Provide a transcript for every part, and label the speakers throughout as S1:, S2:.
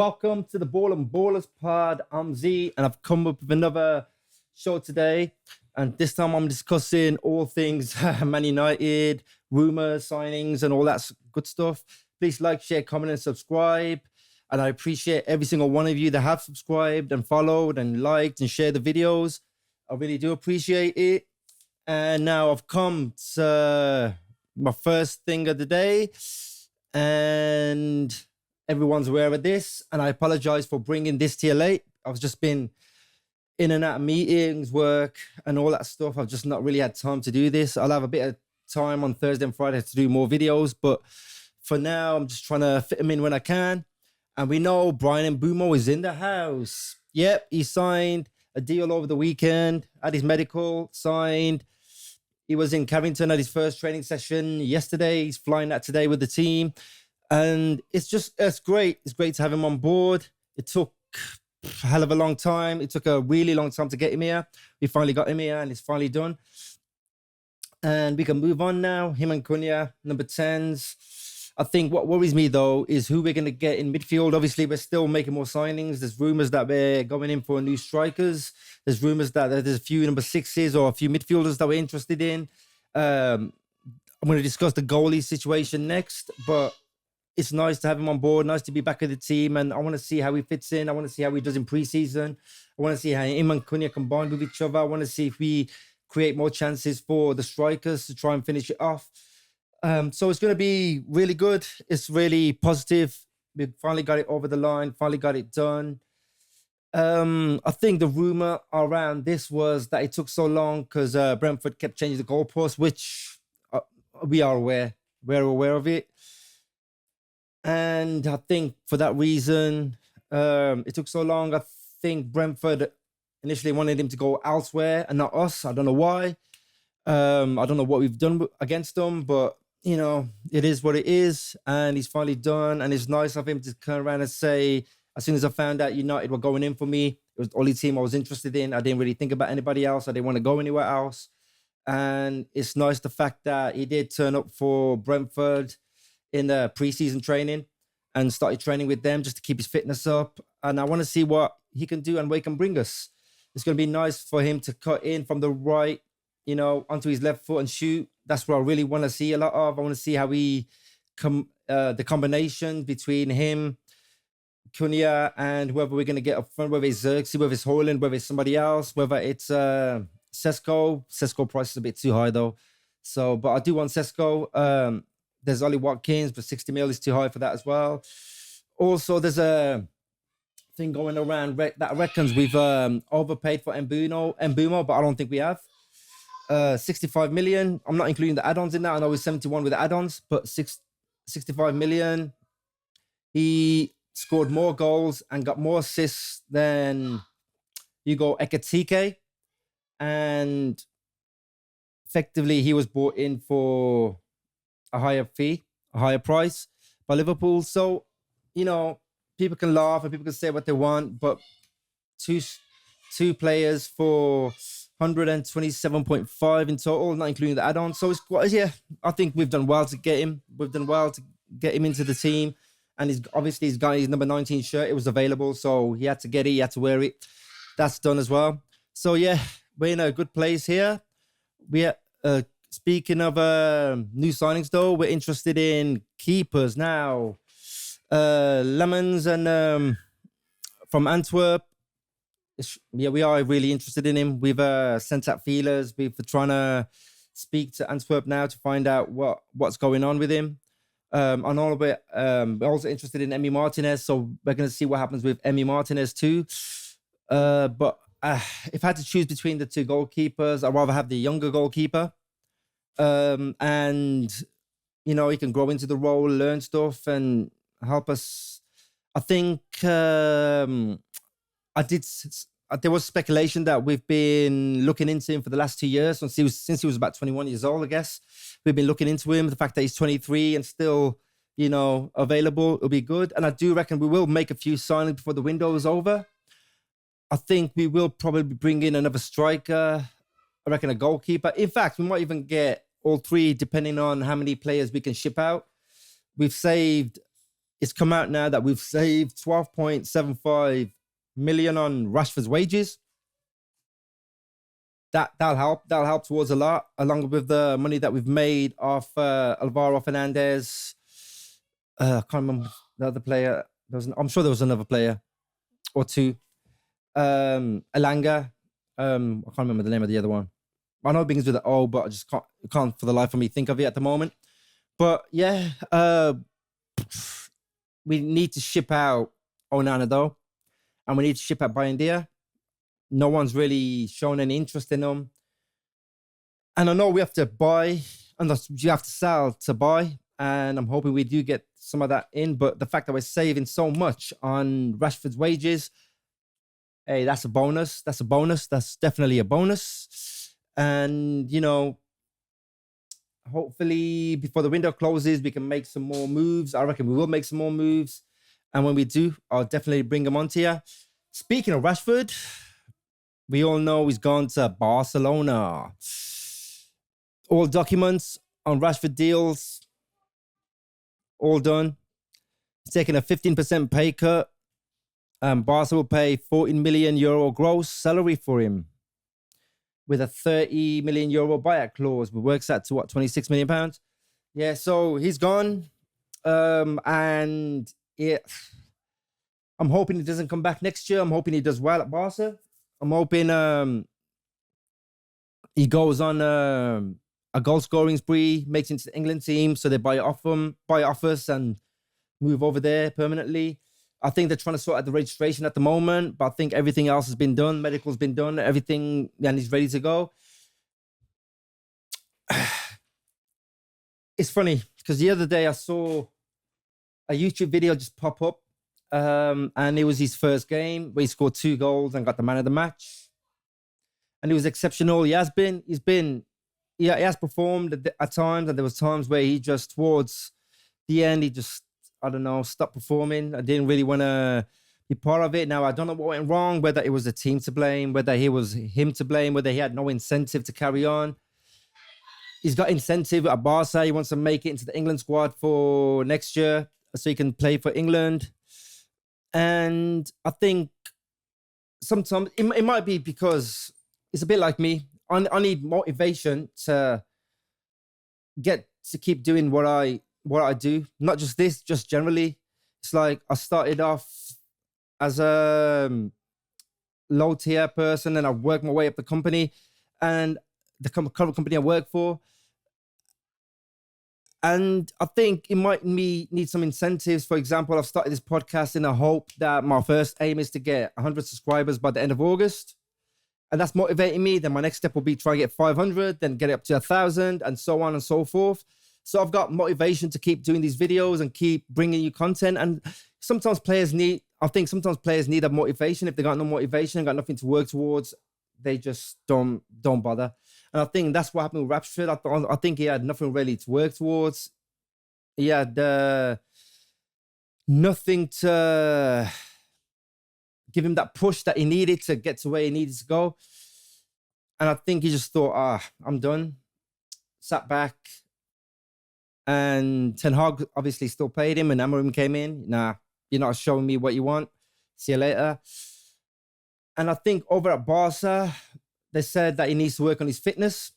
S1: welcome to the Ball and Ballers Pod. I'm Z, and I've come up with another show today. And this time I'm discussing all things Man United, rumors, signings, and all that good stuff. Please like, share, comment, and subscribe. And I appreciate every single one of you that have subscribed and followed and liked and shared the videos. I really do appreciate it. And now I've come to my first thing of the day. And everyone's aware of this. And I apologize for bringing this to you late. I've just been in and out of meetings, work, and all that stuff. I've just not really had time to do this. I'll have a bit of time on Thursday and Friday to do more videos. But for now, I'm just trying to fit them in when I can. And we know Brian Mbeumo is in the house. Yep, he signed a deal over the weekend, had his medical signed. He was in Carrington at his first training session yesterday. He's flying that today with the team. And it's great. It's great to have him on board. It took a hell of a long time. It took a really long time to get him here. We finally got him here and it's finally done. And we can move on now. Him and Cunha, number 10s. I think what worries me, though, is who we're going to get in midfield. Obviously, we're still making more signings. There's rumours that we're going in for new strikers. There's rumours that there's a few number 6s or a few midfielders that we're interested in. I'm going to discuss the goalie situation next, but it's nice to have him on board, nice to be back with the team, and I want to see how he fits in. I want to see how he does in pre-season. I want to see how him and Cunha combine with each other. I want to see if we create more chances for the strikers to try and finish it off. So it's going to be really good. It's really positive. We finally got it over the line, finally got it done. I think the rumor around this was that it took so long because Brentford kept changing the goalposts, which we are aware. We're aware of it. And I think for that reason, it took so long. I think Brentford initially wanted him to go elsewhere and not us. I don't know why. I don't know what we've done against them, but you know, it is what it is, and he's finally done. And it's nice of him to turn around and say, as soon as I found out United were going in for me, it was the only team I was interested in. I didn't really think about anybody else. I didn't want to go anywhere else. And it's nice the fact that he did turn up for Brentford in the preseason training and started training with them just to keep his fitness up. And I want to see what he can do and where he can bring us. It's going to be nice for him to cut in from the right, you know, onto his left foot and shoot. That's what I really want to see a lot of. I want to see how he the combination between him, Cunha, and whoever we're going to get up front, whether it's Xerxes, whether it's Haaland, whether it's somebody else, whether it's Sesko. Sesko price is a bit too high though. So, but I do want Sesko. There's Ollie Watkins, but 60 mil is too high for that as well. Also, there's a thing going around that reckons we've overpaid for Mbeumo, but I don't think we have. 65 million. I'm not including the add-ons in that. I know it's 71 with the add-ons, but 65 million. He scored more goals and got more assists than Hugo Ekitike. And effectively, he was bought in for a higher fee, a higher price by Liverpool. So, you know, people can laugh and people can say what they want, but two players for 127.5 in total, not including the add-on. So it's quite, yeah, I think we've done well to get him. We've done well to get him into the team. And he's got his number 19 shirt. It was available, so he had to get it. He had to wear it. That's done as well. So yeah, we're in a good place here. We are, speaking of new signings though, we're interested in keepers now. Lemons and from Antwerp. Yeah, we are really interested in him. We've sent out feelers. We're trying to speak to Antwerp now to find out what's going on with him. And all of it, we're also interested in Emi Martinez, so we're going to see what happens with Emi Martinez too. But if I had to choose between the two goalkeepers, I'd rather have the younger goalkeeper. And, you know, he can grow into the role, learn stuff, and help us. I think there was speculation that we've been looking into him for the last 2 years, since he was about 21 years old, I guess. We've been looking into him. The fact that he's 23 and still, you know, available, it'll be good. And I do reckon we will make a few signings before the window is over. I think we will probably bring in another striker. I reckon a goalkeeper. In fact, we might even get all three, depending on how many players we can ship out. We've saved it's come out now that we've saved 12.75 million on Rashford's wages. That'll help. That'll help towards a lot, along with the money that we've made off Alvaro Fernandez. I can't remember the other player. I'm sure there was another player or two. Elanga. I can't remember the name of the other one. I know it begins with an O, but I just can't for the life of me think of it at the moment. But yeah, we need to ship out Onana though, and we need to ship out Bayendia. No one's really shown any interest in them. And I know we have to buy, and you have to sell to buy. And I'm hoping we do get some of that in. But the fact that we're saving so much on Rashford's wages, hey, that's a bonus. That's a bonus. That's definitely a bonus. And, you know, hopefully before the window closes, we can make some more moves. I reckon we will make some more moves. And when we do, I'll definitely bring them onto you. Speaking of Rashford, we all know he's gone to Barcelona. All documents on Rashford deals, all done. He's taking a 15% pay cut. Barca will pay 14 million euro gross salary for him with a 30 million euro buyout clause, but works out to what, 26 million pounds? Yeah, so he's gone. And yeah, I'm hoping he doesn't come back next year. I'm hoping he does well at Barca. I'm hoping he goes on a goal scoring spree, makes it into the England team, so they buy off us and move over there permanently. I think they're trying to sort out the registration at the moment, but I think everything else has been done. Medical's been done, everything, and he's ready to go. It's funny because the other day I saw a YouTube video just pop up, and it was his first game where he scored 2 goals and got the man of the match. And he was exceptional. He has performed at times, and there was times where he just, towards the end, he just, I don't know, stopped performing. I didn't really want to be part of it. Now, I don't know what went wrong, whether it was the team to blame, whether it was him to blame, whether he had no incentive to carry on. He's got incentive at Barca. He wants to make it into the England squad for next year so he can play for England. And I think sometimes it might be because it's a bit like me. I need motivation to keep doing what I do. Not just this, just generally. It's like I started off as a low tier person, and I worked my way up the company and the current company I work for. And I think it might need some incentives. For example, I've started this podcast in a hope that my first aim is to get 100 subscribers by the end of August. And that's motivating me. Then my next step will be try to get 500, then get it up to 1,000, and so on and so forth. So I've got motivation to keep doing these videos and keep bringing you content. And sometimes players need that motivation. If they got no motivation and got nothing to work towards, they just don't bother. And I think that's what happened with Rashford. I think he had nothing really to work towards. He had nothing to give him that push that he needed to get to where he needed to go. And I think he just thought, I'm done. Sat back. And Ten Hag obviously still paid him, and Amorim came in. Nah, you're not showing me what you want. See you later. And I think over at Barca, they said that he needs to work on his fitness.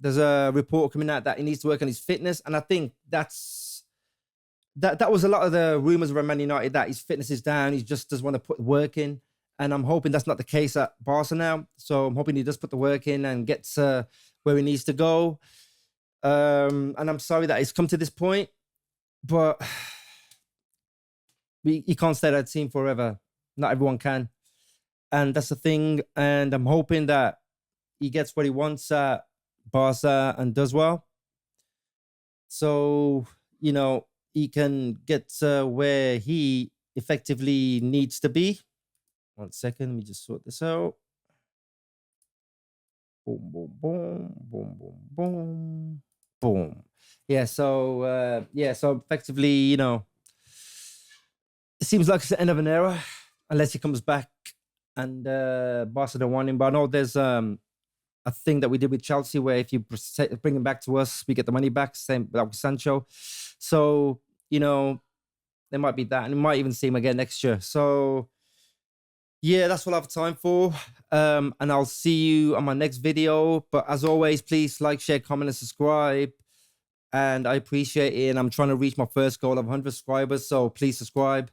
S1: There's a report coming out that he needs to work on his fitness. And I think that was a lot of the rumors around Man United, that his fitness is down. He just doesn't want to put work in. And I'm hoping that's not the case at Barca now. So I'm hoping he does put the work in and gets where he needs to go. And I'm sorry that it's come to this point, but he can't stay at that team forever. Not everyone can. And that's the thing. And I'm hoping that he gets what he wants at Barca and does well. So, you know, he can get where he effectively needs to be. 1 second, let me just sort this out. Boom, boom, boom, boom, boom, boom, boom. Yeah, so effectively, you know, it seems like it's the end of an era, unless he comes back and Barca don't want him. But I know there's a thing that we did with Chelsea where if you bring him back to us, we get the money back, same like with Sancho. So, you know, there might be that, and we might even see him again next year. So yeah, that's what I have time for. And I'll see you on my next video. But as always, please like, share, comment, and subscribe. And I appreciate it. And I'm trying to reach my first goal of 100 subscribers. So please subscribe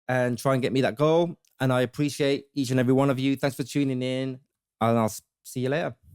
S1: and try and get me that goal. And I appreciate each and every one of you. Thanks for tuning in. And I'll see you later.